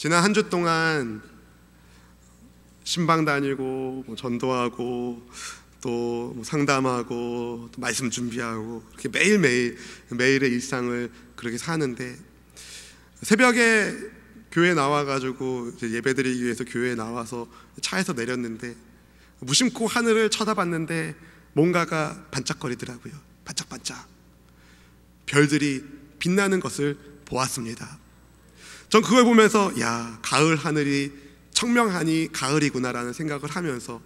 지난 한 주 동안 신방 다니고 전도하고 또 상담하고 또 말씀 준비하고 그렇게 매일의 일상을 그렇게 사는데, 새벽에 교회 나와가지고 예배드리기 위해서 교회에 나와서 차에서 내렸는데 무심코 하늘을 쳐다봤는데 뭔가가 반짝거리더라고요. 반짝반짝 별들이 빛나는 것을 보았습니다. 전 그걸 보면서 야, 가을 하늘이 청명하니 가을이구나라는 생각을 하면서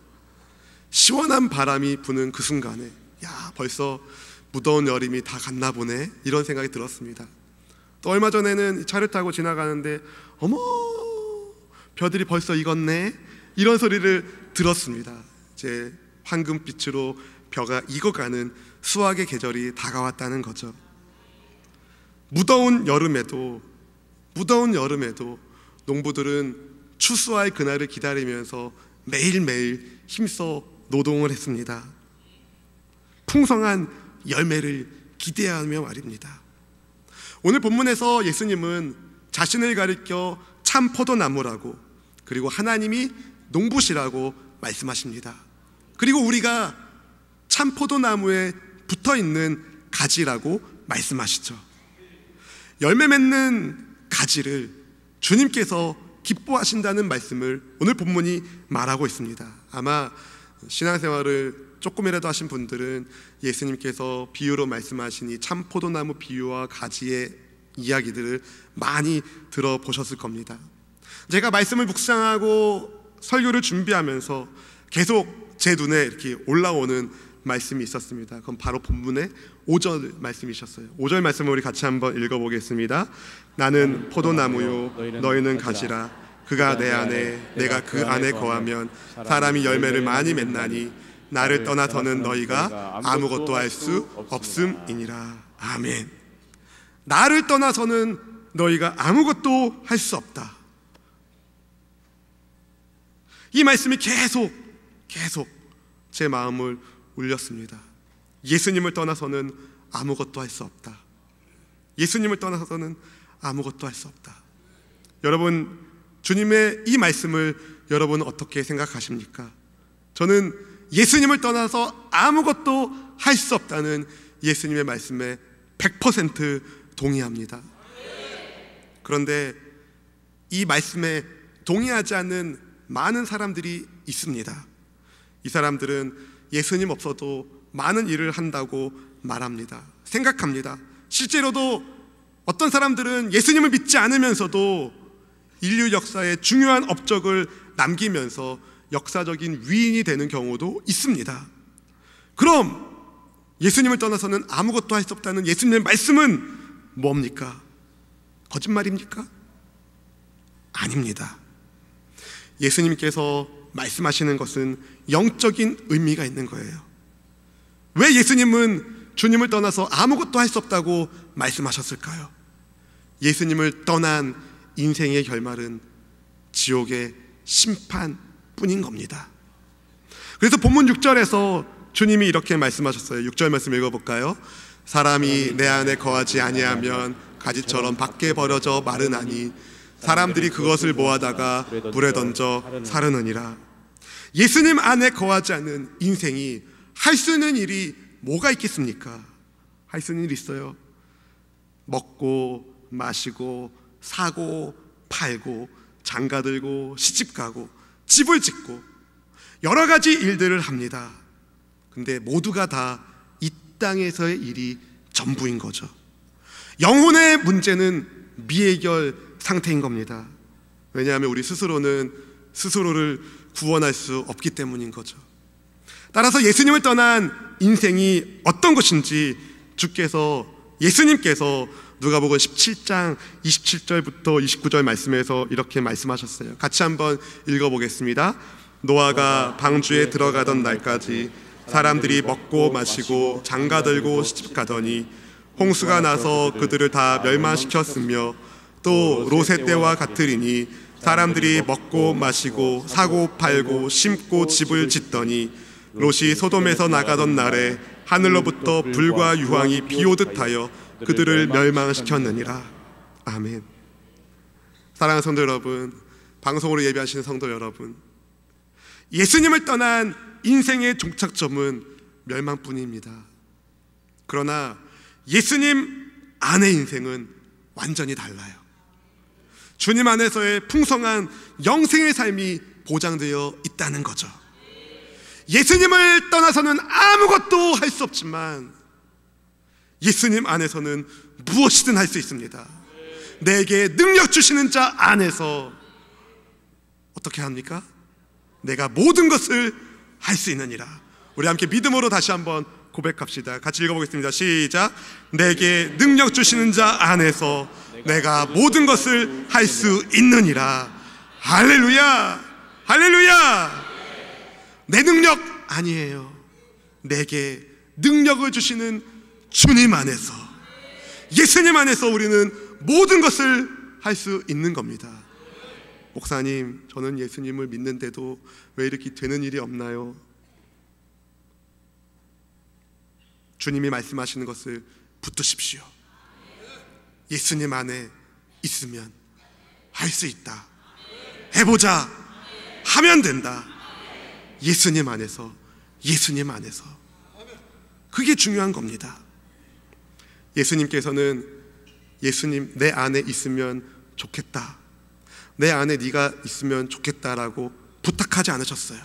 시원한 바람이 부는 그 순간에 야, 벌써 무더운 여름이 다 갔나 보네, 이런 생각이 들었습니다. 또 얼마 전에는 차를 타고 지나가는데 어머, 벼들이 벌써 익었네, 이런 소리를 들었습니다. 제 황금빛으로 벼가 익어가는 수확의 계절이 다가왔다는 거죠. 무더운 여름에도 농부들은 추수할 그날을 기다리면서 매일매일 힘써 노동을 했습니다. 풍성한 열매를 기대하며 말입니다. 오늘 본문에서 예수님은 자신을 가리켜 참 포도나무라고, 그리고 하나님이 농부시라고 말씀하십니다. 그리고 우리가 참 포도나무에 붙어있는 가지라고 말씀하시죠. 열매 맺는 가지를 주님께서 기뻐하신다는 말씀을 오늘 본문이 말하고 있습니다. 아마 신앙생활을 조금이라도 하신 분들은 예수님께서 비유로 말씀하신 이 참 포도나무 비유와 가지의 이야기들을 많이 들어보셨을 겁니다. 제가 말씀을 묵상하고 설교를 준비하면서 계속 제 눈에 이렇게 올라오는 말씀이 있었습니다. 그건 바로 본문의 5절 말씀이셨어요. 5절 말씀을 우리 같이 한번 읽어보겠습니다. 나는 포도나무요 너희는 가지라. 그가 내 안에 내가 그 안에 거하면 사람이 열매를 많이 맺나니 나를 떠나서는 너희가 아무것도 할 수 없음이니라. 아멘. 나를 떠나서는 너희가 아무것도 할 수 없다. 이 말씀이 계속 제 마음을 울렸습니다. 예수님을 떠나서는 아무것도 할 수 없다. 예수님을 떠나서는 아무것도 할 수 없다. 여러분, 주님의 이 말씀을 여러분은 어떻게 생각하십니까? 저는 예수님을 떠나서 아무것도 할 수 없다는 예수님의 말씀에 100% 동의합니다. 그런데 이 말씀에 동의하지 않는 많은 사람들이 있습니다. 이 사람들은 예수님 없어도 많은 일을 한다고 말합니다. 생각합니다. 실제로도 어떤 사람들은 예수님을 믿지 않으면서도 인류 역사에 중요한 업적을 남기면서 역사적인 위인이 되는 경우도 있습니다. 그럼 예수님을 떠나서는 아무것도 할 수 없다는 예수님의 말씀은 뭡니까? 거짓말입니까? 아닙니다. 예수님께서 말씀하시는 것은 영적인 의미가 있는 거예요. 왜 예수님은 주님을 떠나서 아무것도 할 수 없다고 말씀하셨을까요? 예수님을 떠난 인생의 결말은 지옥의 심판뿐인 겁니다. 그래서 본문 6절에서 주님이 이렇게 말씀하셨어요. 6절 말씀 읽어볼까요? 사람이 내 안에 거하지 아니하면 가지처럼 밖에 버려져 마르나니 사람들이 그것을 모아다가 불에 던져 사르느니라. 예수님 안에 거하지 않는 인생이 할 수 있는 일이 뭐가 있겠습니까? 할 수 있는 일이 있어요. 먹고 마시고 사고 팔고 장가들고 시집가고 집을 짓고 여러 가지 일들을 합니다. 근데 모두가 다 이 땅에서의 일이 전부인 거죠. 영혼의 문제는 미해결 상태인 겁니다. 왜냐하면 우리 스스로는 스스로를 구원할 수 없기 때문인 거죠. 따라서 예수님을 떠난 인생이 어떤 것인지 예수님께서 누가복음 17장 27절부터 29절 말씀에서 이렇게 말씀하셨어요. 같이 한번 읽어보겠습니다. 노아가 방주에 들어가던 날까지 사람들이 먹고 마시고 장가들고 시집가더니 홍수가 나서 그들을 다 멸망시켰으며 또 롯의 때와 같으리니 사람들이 먹고 마시고 사고 팔고 심고 집을 짓더니 롯이 소돔에서 나가던 날에 하늘로부터 불과 유황이 비오듯 하여 그들을 멸망시켰느니라. 아멘. 사랑하는 성도 여러분, 방송으로 예배하시는 성도 여러분, 예수님을 떠난 인생의 종착점은 멸망뿐입니다. 그러나 예수님 안의 인생은 완전히 달라요. 주님 안에서의 풍성한 영생의 삶이 보장되어 있다는 거죠. 예수님을 떠나서는 아무것도 할 수 없지만 예수님 안에서는 무엇이든 할 수 있습니다. 내게 능력 주시는 자 안에서 어떻게 합니까? 내가 모든 것을 할 수 있느니라. 우리 함께 믿음으로 다시 한번 고백합시다. 같이 읽어보겠습니다. 시작. 내게 능력 주시는 자 안에서 내가 모든 것을 할 수 있느니라. 할렐루야, 할렐루야. 내 능력 아니에요. 내게 능력을 주시는 주님 안에서, 예수님 안에서 우리는 모든 것을 할 수 있는 겁니다. 목사님, 저는 예수님을 믿는데도 왜 이렇게 되는 일이 없나요? 주님이 말씀하시는 것을 붙드십시오. 예수님 안에 있으면 할 수 있다. 해보자. 하면 된다. 예수님 안에서, 예수님 안에서. 그게 중요한 겁니다. 예수님께서는 예수님 내 안에 있으면 좋겠다, 내 안에 네가 있으면 좋겠다라고 부탁하지 않으셨어요.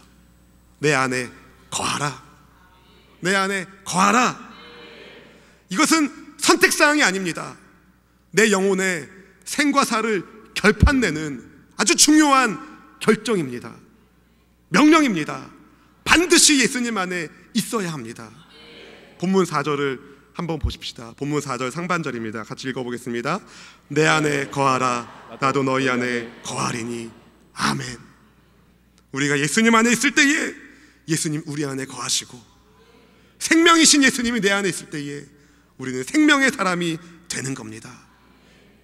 내 안에 거하라. 내 안에 거하라. 이것은 선택사항이 아닙니다. 내 영혼의 생과 사를 결판내는 아주 중요한 결정입니다. 명령입니다. 반드시 예수님 안에 있어야 합니다. 본문 4절을 한번 보십시다. 본문 4절 상반절입니다. 같이 읽어보겠습니다. 내 안에 거하라. 나도 너희 안에 거하리니. 아멘. 우리가 예수님 안에 있을 때에 예수님 우리 안에 거하시고, 생명이신 예수님이 내 안에 있을 때에 우리는 생명의 사람이 되는 겁니다.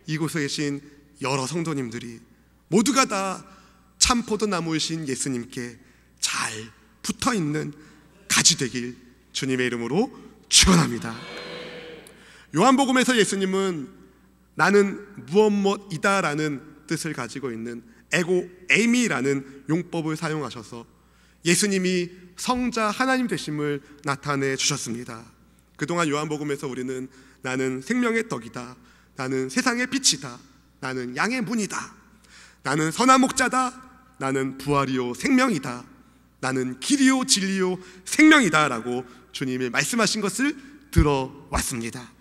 이곳에 계신 여러 성도님들이 모두가 다 참 포도나무이신 예수님께 잘 붙어있는 가지 되길 주님의 이름으로 축원합니다. 요한복음에서 예수님은 나는 무엇 이다라는 뜻을 가지고 있는 에고 에이미라는 용법을 사용하셔서 예수님이 성자 하나님 되심을 나타내 주셨습니다. 그동안 요한복음에서 우리는 나는 생명의 떡이다, 나는 세상의 빛이다, 나는 양의 문이다, 나는 선한 목자다, 나는 부활이요 생명이다, 나는 길이요 진리요 생명이다 라고 주님이 말씀하신 것을 들어왔습니다.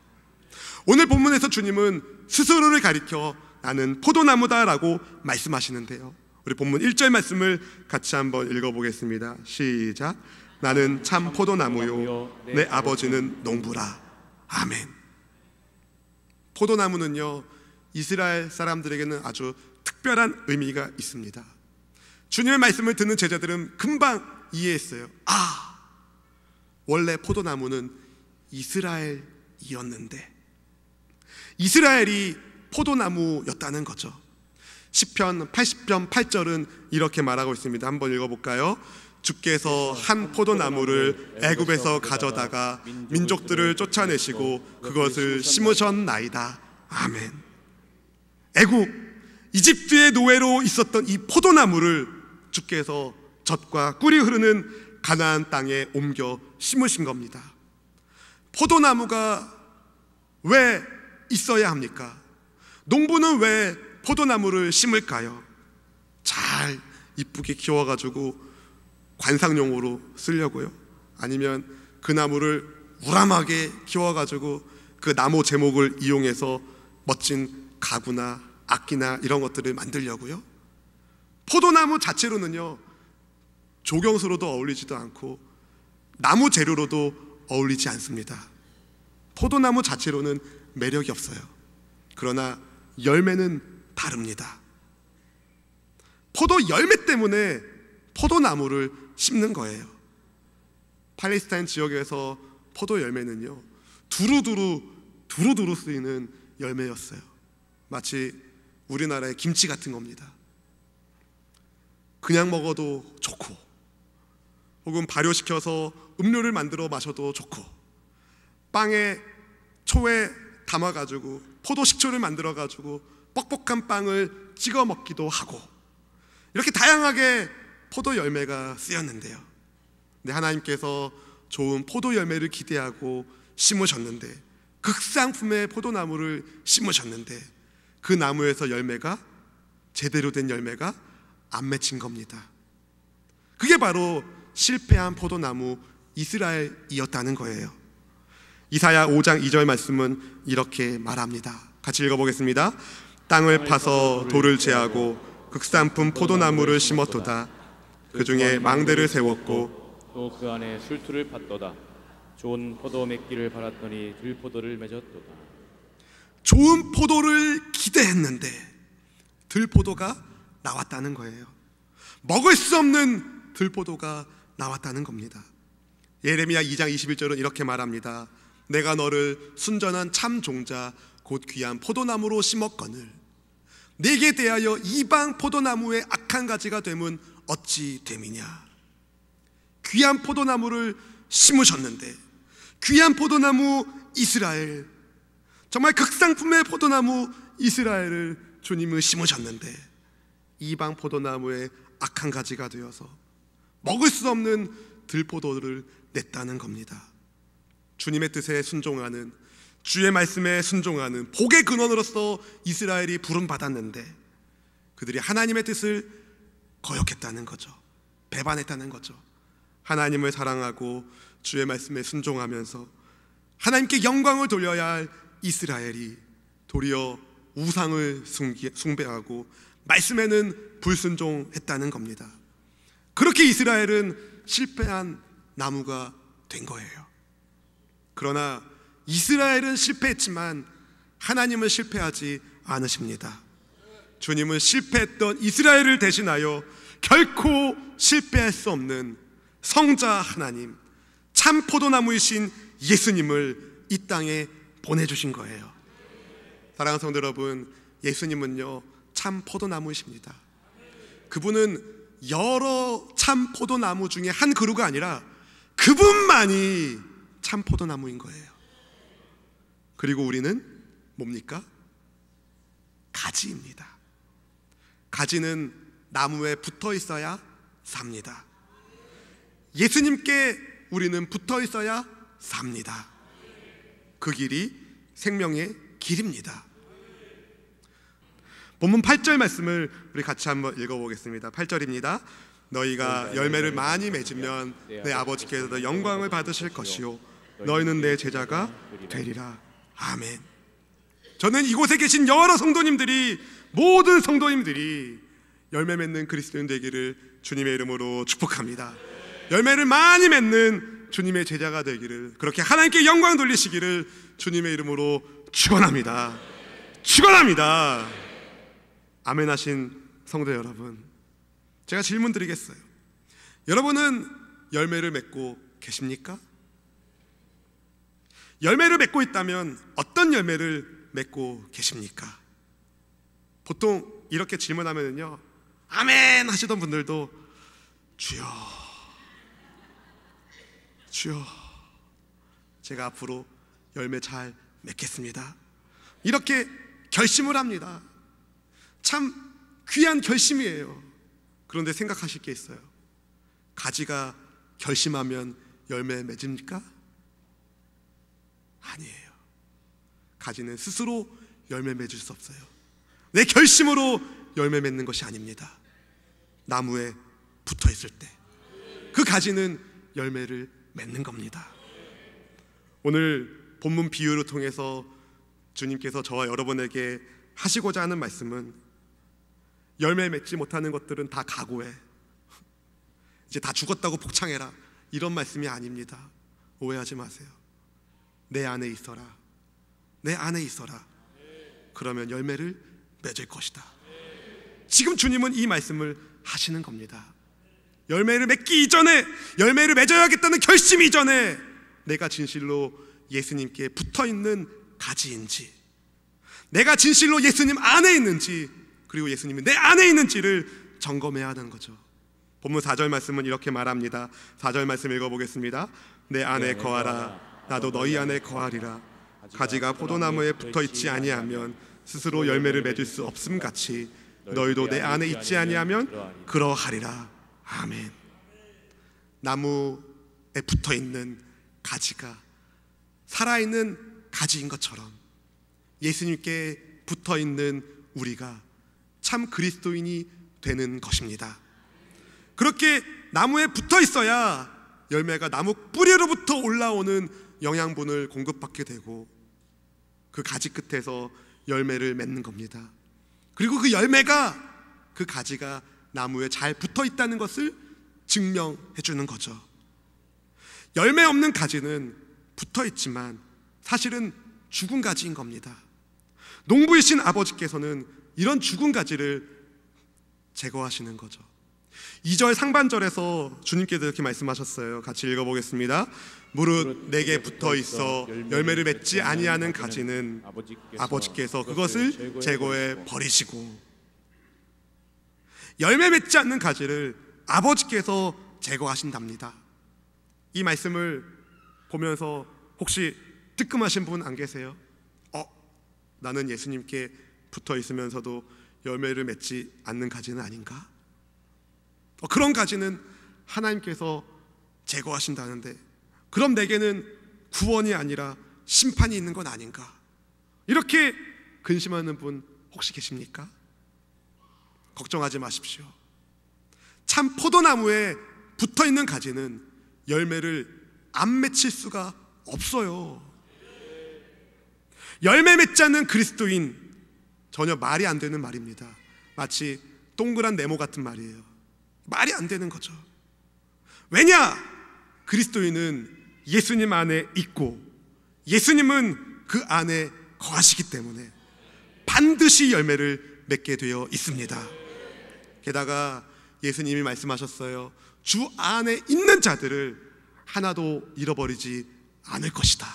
오늘 본문에서 주님은 스스로를 가리켜 나는 포도나무다 라고 말씀하시는데요, 우리 본문 1절 말씀을 같이 한번 읽어보겠습니다. 시작. 나는 참 포도나무요 내 아버지는 농부라. 아멘. 포도나무는요, 이스라엘 사람들에게는 아주 특별한 의미가 있습니다. 주님의 말씀을 듣는 제자들은 금방 이해했어요. 아, 원래 포도나무는 이스라엘이었는데, 이스라엘이 포도나무였다는 거죠. 시편 80편 8절은 이렇게 말하고 있습니다. 한번 읽어볼까요? 주께서 한 포도나무를 애굽에서 가져다가 민족들을 쫓아내시고 그것을 심으셨나이다. 아멘. 애굽, 이집트의 노예로 있었던 이 포도나무를 주께서 젖과 꿀이 흐르는 가나안 땅에 옮겨 심으신 겁니다. 포도나무가 왜 있어야 합니까? 농부는 왜 포도나무를 심을까요? 잘 이쁘게 키워가지고 관상용으로 쓰려고요? 아니면 그 나무를 우람하게 키워가지고 그 나무 제목을 이용해서 멋진 가구나 악기나 이런 것들을 만들려고요? 포도나무 자체로는요, 조경수로도 어울리지도 않고 나무 재료로도 어울리지 않습니다. 포도나무 자체로는 매력이 없어요. 그러나 열매는 다릅니다. 포도 열매 때문에 포도나무를 심는 거예요. 팔레스타인 지역에서 포도 열매는요, 두루두루 쓰이는 열매였어요. 마치 우리나라의 김치 같은 겁니다. 그냥 먹어도 좋고, 혹은 발효시켜서 음료를 만들어 마셔도 좋고, 빵에 초에 담아가지고 포도 식초를 만들어가지고 뻑뻑한 빵을 찍어 먹기도 하고, 이렇게 다양하게 포도 열매가 쓰였는데요. 근데 하나님께서 좋은 포도 열매를 기대하고 심으셨는데, 극상품의 포도나무를 심으셨는데, 그 나무에서 열매가, 제대로 된 열매가 안 맺힌 겁니다. 그게 바로 실패한 포도나무 이스라엘이었다는 거예요. 이사야 5장 2절 말씀은 이렇게 말합니다. 같이 읽어보겠습니다. 땅을 파서 돌을 제하고 극산품 포도나무를 심었도다. 그 중에 망대를 세웠고 또 그 안에 술투를 팠도다. 좋은 포도 맺기를 바랐더니 들포도를 맺었도다. 좋은 포도를 기대했는데 들포도가 나왔다는 거예요. 먹을 수 없는 들포도가 나왔다는 겁니다. 예레미야 2장 21절은 이렇게 말합니다. 내가 너를 순전한 참 종자 곧 귀한 포도나무로 심었거늘 네게 대하여 이방 포도나무의 악한 가지가 되면 어찌 됨이냐. 귀한 포도나무를 심으셨는데, 귀한 포도나무 이스라엘, 정말 극상품의 포도나무 이스라엘을 주님은 심으셨는데 이방 포도나무의 악한 가지가 되어서 먹을 수 없는 들포도를 냈다는 겁니다. 주님의 뜻에 순종하는, 주의 말씀에 순종하는 복의 근원으로서 이스라엘이 부름받았는데 그들이 하나님의 뜻을 거역했다는 거죠. 배반했다는 거죠. 하나님을 사랑하고 주의 말씀에 순종하면서 하나님께 영광을 돌려야 할 이스라엘이 도리어 우상을 숭배하고 말씀에는 불순종했다는 겁니다. 그렇게 이스라엘은 실패한 나무가 된 거예요. 그러나 이스라엘은 실패했지만 하나님은 실패하지 않으십니다. 주님은 실패했던 이스라엘을 대신하여 결코 실패할 수 없는 성자 하나님, 참 포도나무이신 예수님을 이 땅에 보내주신 거예요. 사랑하는 성도 여러분, 예수님은요 참 포도나무이십니다. 그분은 여러 참 포도나무 중에 한 그루가 아니라 그분만이 참 포도나무인 거예요. 그리고 우리는 뭡니까? 가지입니다. 가지는 나무에 붙어 있어야 삽니다. 예수님께 우리는 붙어 있어야 삽니다. 그 길이 생명의 길입니다. 본문 8절 말씀을 우리 같이 한번 읽어보겠습니다. 8절입니다. 너희가 열매를 많이 맺으면 내 아버지께서도 영광을 받으실 것이요 너희는 내 제자가 되리라. 아멘. 저는 이곳에 계신 여러 성도님들이, 모든 성도님들이 열매 맺는 그리스도인 되기를 주님의 이름으로 축복합니다. 열매를 많이 맺는 주님의 제자가 되기를, 그렇게 하나님께 영광 돌리시기를 주님의 이름으로 축원합니다. 축원합니다. 아멘 하신 성도 여러분, 제가 질문 드리겠어요. 여러분은 열매를 맺고 계십니까? 열매를 맺고 있다면 어떤 열매를 맺고 계십니까? 보통 이렇게 질문하면요, 아멘 하시던 분들도 주여, 주여, 제가 앞으로 열매 잘 맺겠습니다, 이렇게 결심을 합니다. 참 귀한 결심이에요. 그런데 생각하실 게 있어요. 가지가 결심하면 열매 맺습니까? 아니에요. 가지는 스스로 열매 맺을 수 없어요. 내 결심으로 열매 맺는 것이 아닙니다. 나무에 붙어 있을 때 그 가지는 열매를 맺는 겁니다. 오늘 본문 비유를 통해서 주님께서 저와 여러분에게 하시고자 하는 말씀은, 열매 맺지 못하는 것들은 다 각오해, 이제 다 죽었다고 복창해라, 이런 말씀이 아닙니다. 오해하지 마세요. 내 안에 있어라, 내 안에 있어라. 그러면 열매를 맺을 것이다. 지금 주님은 이 말씀을 하시는 겁니다. 열매를 맺기 이전에, 열매를 맺어야겠다는 결심이 이전에 내가 진실로 예수님께 붙어있는 가지인지, 내가 진실로 예수님 안에 있는지, 그리고 예수님이 내 안에 있는지를 점검해야 하는 거죠. 본문 4절 말씀은 이렇게 말합니다. 4절 말씀 읽어보겠습니다. 내 안에 거하라, 나도 너희 안에 거하리라. 가지가 포도나무에 붙어있지 아니하면 스스로 열매를 맺을 수 없음 같이 너희도 내 안에 있지 아니하면 그러하리라. 아멘. 나무에 붙어있는 가지가 살아있는 가지인 것처럼 예수님께 붙어있는 우리가 참 그리스도인이 되는 것입니다. 그렇게 나무에 붙어 있어야 열매가 나무 뿌리로부터 올라오는 영양분을 공급받게 되고 그 가지 끝에서 열매를 맺는 겁니다. 그리고 그 열매가 그 가지가 나무에 잘 붙어 있다는 것을 증명해 주는 거죠. 열매 없는 가지는 붙어 있지만 사실은 죽은 가지인 겁니다. 농부이신 아버지께서는 이런 죽은 가지를 제거하시는 거죠. 2절 상반절에서 주님께서 이렇게 말씀하셨어요. 같이 읽어보겠습니다. 무릇 내게 붙어 있어 열매를 맺지 아니하는 가지는 아버지께서 그것을 제거해 버리시고, 열매 맺지 않는 가지를 아버지께서 제거하신답니다. 이 말씀을 보면서 혹시 뜨끔하신 분 안 계세요? 나는 예수님께 붙어 있으면서도 열매를 맺지 않는 가지는 아닌가? 그런 가지는 하나님께서 제거하신다는데 그럼 내게는 구원이 아니라 심판이 있는 건 아닌가? 이렇게 근심하는 분 혹시 계십니까? 걱정하지 마십시오. 참 포도나무에 붙어있는 가지는 열매를 안 맺힐 수가 없어요. 열매 맺지 않는 그리스도인, 전혀 말이 안 되는 말입니다. 마치 동그란 네모 같은 말이에요. 말이 안 되는 거죠. 왜냐? 그리스도인은 예수님 안에 있고 예수님은 그 안에 거하시기 때문에 반드시 열매를 맺게 되어 있습니다. 게다가 예수님이 말씀하셨어요. 주 안에 있는 자들을 하나도 잃어버리지 않을 것이다.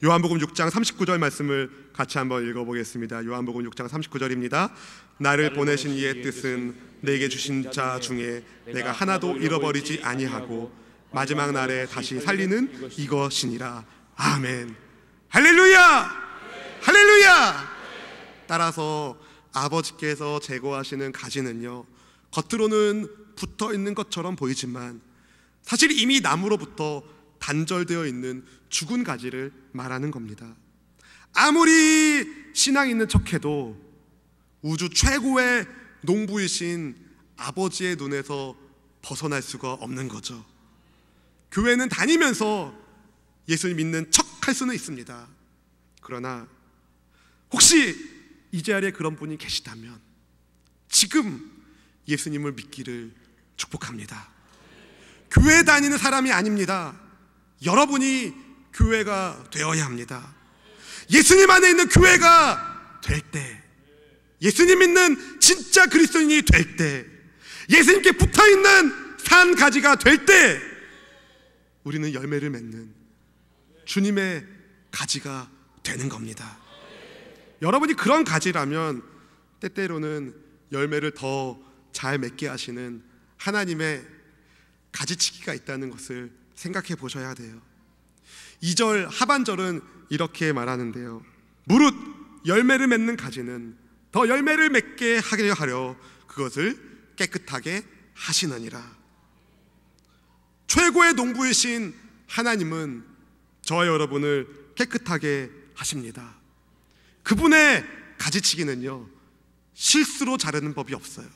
요한복음 6장 39절 말씀을 같이 한번 읽어보겠습니다. 요한복음 6장 39절입니다. 나를 보내신 이의 뜻은 내게 주신 자 중에 내가 하나도 잃어버리지 아니하고 마지막 날에 다시 살리는 이것이니라. 아멘. 할렐루야! 할렐루야! 따라서 아버지께서 제거하시는 가지는요, 겉으로는 붙어 있는 것처럼 보이지만 사실 이미 나무로부터 단절되어 있는 죽은 가지를 말하는 겁니다. 아무리 신앙 있는 척해도 우주 최고의 농부이신 아버지의 눈에서 벗어날 수가 없는 거죠. 교회는 다니면서 예수를 믿는 척 할 수는 있습니다. 그러나 혹시 이 자리에 그런 분이 계시다면 지금 예수님을 믿기를 축복합니다. 교회 다니는 사람이 아닙니다. 여러분이 교회가 되어야 합니다. 예수님 안에 있는 교회가 될 때, 예수님 믿는 진짜 그리스도인이 될 때, 예수님께 붙어있는 산 가지가 될 때 우리는 열매를 맺는 주님의 가지가 되는 겁니다. 여러분이 그런 가지라면 때때로는 열매를 더 잘 맺게 하시는 하나님의 가지치기가 있다는 것을 생각해 보셔야 돼요. 2절 하반절은 이렇게 말하는데요. 무릇 열매를 맺는 가지는 더 열매를 맺게 하려 하려 그것을 깨끗하게 하시느니라. 최고의 농부이신 하나님은 저와 여러분을 깨끗하게 하십니다. 그분의 가지치기는요, 실수로 자르는 법이 없어요.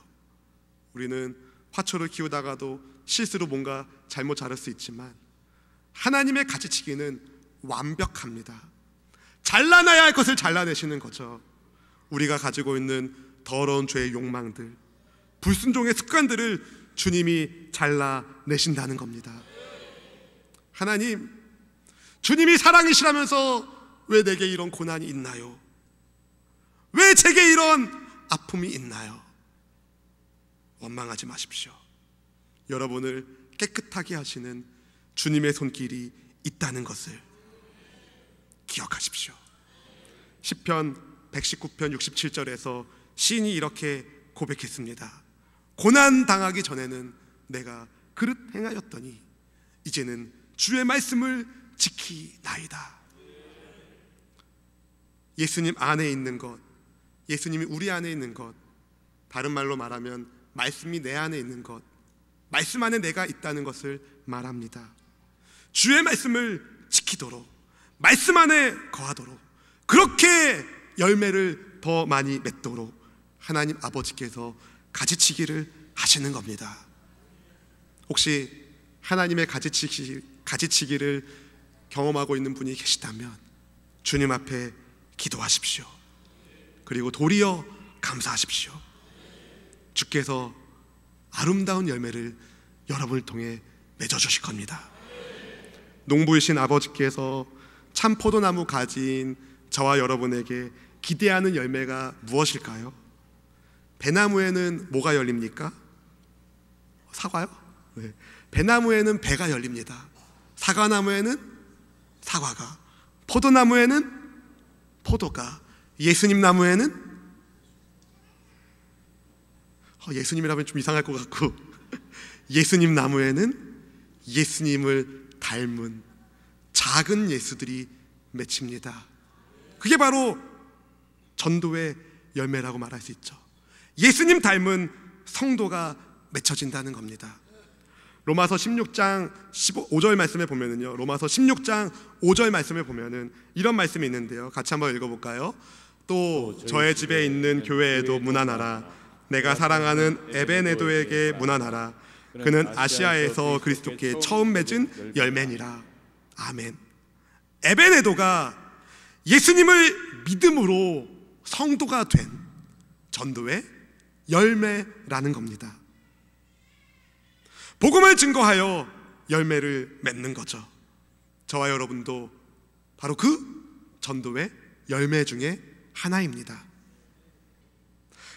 우리는 화초를 키우다가도 실수로 뭔가 잘못 자를 수 있지만 하나님의 가지치기는 완벽합니다. 잘라내야 할 것을 잘라내시는 거죠. 우리가 가지고 있는 더러운 죄의 욕망들, 불순종의 습관들을 주님이 잘라내신다는 겁니다. 하나님, 주님이 사랑이시라면서 왜 내게 이런 고난이 있나요? 왜 제게 이런 아픔이 있나요? 원망하지 마십시오. 여러분을 깨끗하게 하시는 주님의 손길이 있다는 것을 기억하십시오. 시편 119편 67절에서 시인이 이렇게 고백했습니다. 고난 당하기 전에는 내가 그릇 행하였더니 이제는 주의 말씀을 지키나이다. 예수님 안에 있는 것, 예수님이 우리 안에 있는 것, 다른 말로 말하면 말씀이 내 안에 있는 것, 말씀 안에 내가 있다는 것을 말합니다. 주의 말씀을 지키도록, 말씀 안에 거하도록, 그렇게 열매를 더 많이 맺도록 하나님 아버지께서 가지치기를 하시는 겁니다. 혹시 하나님의 가지치기를 경험하고 있는 분이 계시다면 주님 앞에 기도하십시오. 그리고 도리어 감사하십시오. 주께서 아름다운 열매를 여러분을 통해 맺어주실 겁니다. 농부이신 아버지께서 참 포도나무 가지인 저와 여러분에게 기대하는 열매가 무엇일까요? 배나무에는 뭐가 열립니까? 사과요? 네. 배나무에는 배가 열립니다. 사과나무에는 사과가, 포도나무에는 포도가, 예수님 나무에는 예수님이라면 좀 이상할 것 같고 예수님 나무에는 예수님을 닮은 작은 예수들이 맺힙니다. 그게 바로 전도의 열매라고 말할 수 있죠. 예수님 닮은 성도가 맺혀진다는 겁니다. 로마서 16장 5절 말씀에 보면은요, 로마서 16장 5절 말씀에 보면은 이런 말씀이 있는데요, 같이 한번 읽어볼까요? 또 저의 집에 있는 교회에도 문안하라. 내가 사랑하는 에베네도에게 문안하라. 그는 아시아에서 그리스도께 처음 맺은 열매니라. 아멘. 에베네도가 예수님을 믿음으로 성도가 된 전도의 열매라는 겁니다. 복음을 증거하여 열매를 맺는 거죠. 저와 여러분도 바로 그 전도의 열매 중에 하나입니다.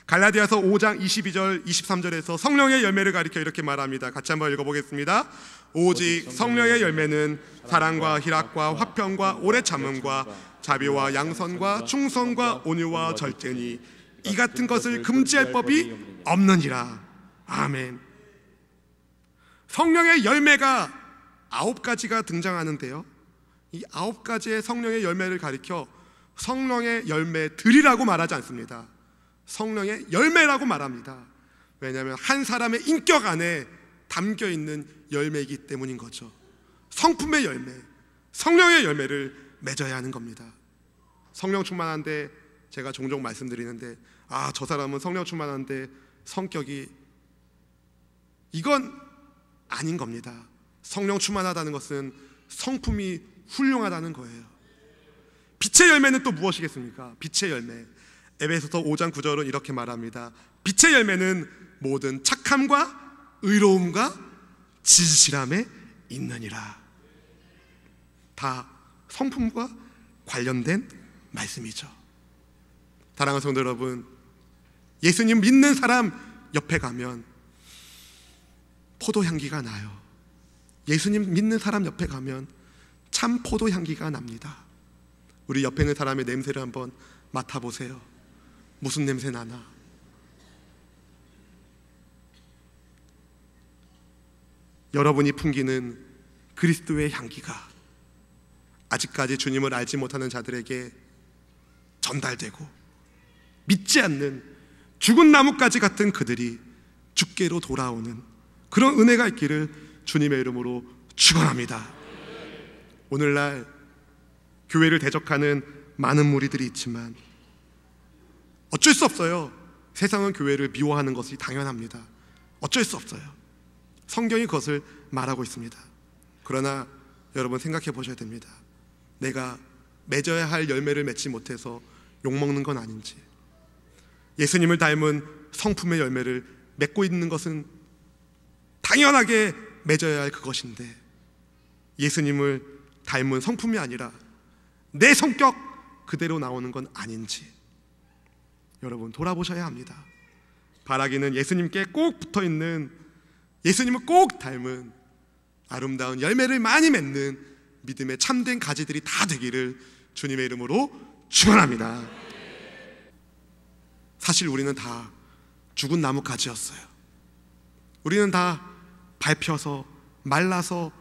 갈라디아서 5장 22절 23절에서 성령의 열매를 가리켜 이렇게 말합니다. 같이 한번 읽어보겠습니다. 오직 성령의 열매는 사랑과 희락과 화평과 오래 참음과 자비와 양선과 충성과 온유와 절제니 이 같은 것을 금지할 법이 없느니라. 아멘. 성령의 열매가 9가지가 등장하는데요, 이 9가지의 성령의 열매를 가리켜 성령의 열매들이라고 말하지 않습니다. 성령의 열매라고 말합니다. 왜냐하면 한 사람의 인격 안에 담겨있는 열매이기 때문인 거죠. 성품의 열매, 성령의 열매를 맺어야 하는 겁니다. 성령 충만한데, 제가 종종 말씀드리는데, 저 사람은 성령 충만한데 성격이, 이건 아닌 겁니다. 성령 충만하다는 것은 성품이 훌륭하다는 거예요. 빛의 열매는 또 무엇이겠습니까? 빛의 열매, 에베소서 5장 9절은 이렇게 말합니다. 빛의 열매는 모든 착함과 의로움과 진실함에 있느니라. 다 성품과 관련된 말씀이죠. 사랑하는 성도 여러분, 예수님 믿는 사람 옆에 가면 포도 향기가 나요. 예수님 믿는 사람 옆에 가면 참 포도 향기가 납니다. 우리 옆에 있는 사람의 냄새를 한번 맡아보세요. 무슨 냄새 나나? 여러분이 풍기는 그리스도의 향기가 아직까지 주님을 알지 못하는 자들에게 전달되고, 믿지 않는 죽은 나뭇가지 같은 그들이 주께로 돌아오는 그런 은혜가 있기를 주님의 이름으로 축원합니다. 오늘날 교회를 대적하는 많은 무리들이 있지만 어쩔 수 없어요. 세상은 교회를 미워하는 것이 당연합니다. 어쩔 수 없어요. 성경이 그것을 말하고 있습니다. 그러나 여러분 생각해 보셔야 됩니다. 내가 맺어야 할 열매를 맺지 못해서 욕먹는 건 아닌지, 예수님을 닮은 성품의 열매를 맺고 있는 것은 당연하게 맺어야 할 그것인데, 예수님을 닮은 성품이 아니라 내 성격 그대로 나오는 건 아닌지 여러분 돌아보셔야 합니다. 바라기는 예수님께 꼭 붙어있는, 예수님을 꼭 닮은 아름다운 열매를 많이 맺는 믿음의 참된 가지들이 다 되기를 주님의 이름으로 축원합니다. 사실 우리는 다 죽은 나무 가지였어요. 우리는 다 밟혀서 말라서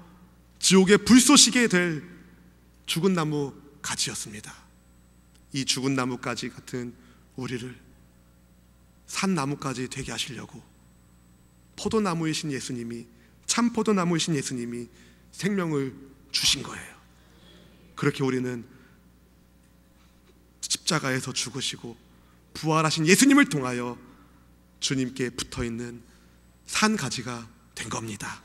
지옥에 불쏘시게 될 죽은 나무 가지였습니다. 이 죽은 나뭇가지 같은 우리를 산나무까지 되게 하시려고 포도나무이신 예수님이, 참 포도나무이신 예수님이 생명을 주신 거예요. 그렇게 우리는 십자가에서 죽으시고 부활하신 예수님을 통하여 주님께 붙어있는 산가지가 된 겁니다.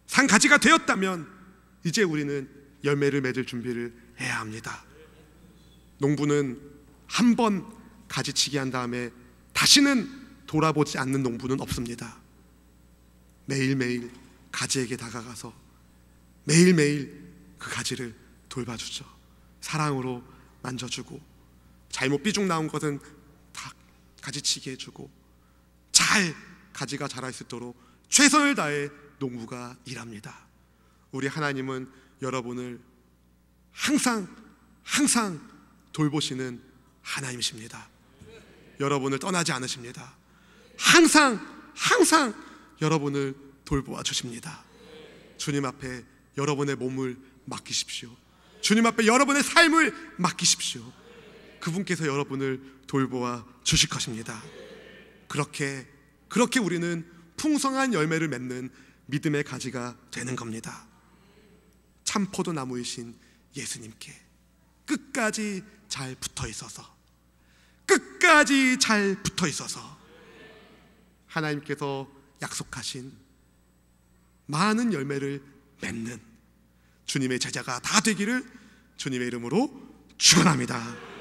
산가지가 되었다면 이제 우리는 열매를 맺을 준비를 해야 합니다. 농부는 한 번 가지치기 한 다음에 다시는 돌아보지 않는 농부는 없습니다. 매일매일 가지에게 다가가서 매일매일 그 가지를 돌봐주죠. 사랑으로 만져주고 잘못 삐죽 나온 것은 다 가지치기 해주고 잘 가지가 자랄 수 있도록 최선을 다해 농부가 일합니다. 우리 하나님은 여러분을 항상 돌보시는 하나님이십니다. 여러분을 떠나지 않으십니다. 항상 여러분을 돌보아 주십니다. 주님 앞에 여러분의 몸을 맡기십시오. 주님 앞에 여러분의 삶을 맡기십시오. 그분께서 여러분을 돌보아 주실 것입니다. 그렇게 우리는 풍성한 열매를 맺는 믿음의 가지가 되는 겁니다. 참 포도나무이신 예수님께 끝까지 잘 붙어 있어서 하나님께서 약속하신 많은 열매를 맺는 주님의 제자가 다 되기를 주님의 이름으로 축원합니다.